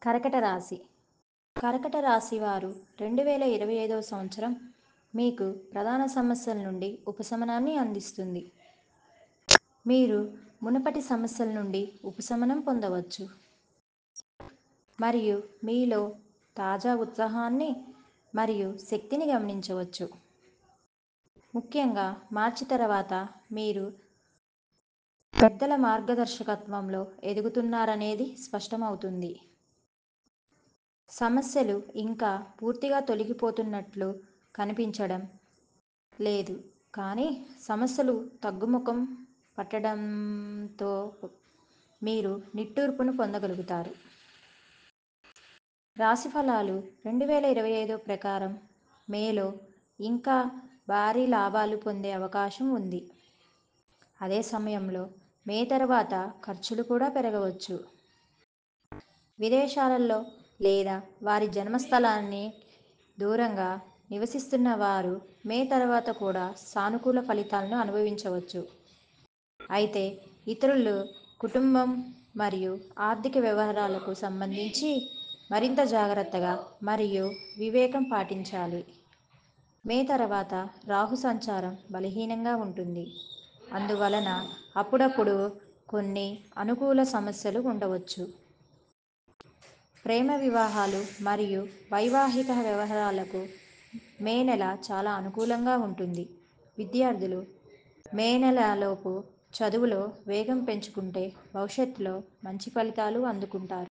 కర్కట రాశి. కర్కట రాశి వారు 2025వ సంవత్సరం మీకు ప్రధాన సమస్యల నుండి ఉపశమనాన్ని అందిస్తుంది. మీరు మునుపటి సమస్యల నుండి ఉపశమనం పొందవచ్చు మరియు మీలో తాజా ఉత్సాహాన్ని మరియు శక్తిని గమనించవచ్చు. ముఖ్యంగా మార్చి తర్వాత మీరు పెద్దల మార్గదర్శకత్వంలో ఎదుగుతున్నారనేది స్పష్టమవుతుంది. సమస్యలు ఇంకా పూర్తిగా తొలగిపోతున్నట్లు కనిపించడం లేదు, కానీ సమస్యలు తగ్గుముఖం పట్టడంతో మీరు నిట్టూర్పును పొందగలుగుతారు. రాశిఫలాలు 2025 ప్రకారం మేలో ఇంకా భారీ లాభాలు పొందే అవకాశం ఉంది. అదే సమయంలో మే తర్వాత ఖర్చులు కూడా పెరగవచ్చు. విదేశాలలో లేదా వారి జన్మస్థలాన్ని దూరంగా నివసిస్తున్న వారు మే తర్వాత కూడా సానుకూల ఫలితాలను అనుభవించవచ్చు. అయితే ఇతరులు కుటుంబం మరియు ఆర్థిక వ్యవహారాలకు సంబంధించి మరింత జాగ్రత్తగా మరియు వివేకం పాటించాలి. మే తర్వాత రాహు సంచారం బలహీనంగా ఉంటుంది, అందువలన అప్పుడప్పుడు కొన్ని అనుకూల సమస్యలు ఉండవచ్చు. ప్రేమ వివాహాలు మరియు వైవాహిక వ్యవహారాలకు మే నెల చాలా అనుకూలంగా ఉంటుంది. విద్యార్థులు మే నెలలోపు చదువులో వేగం పెంచుకుంటే భవిష్యత్తులో మంచి ఫలితాలు అందుకుంటారు.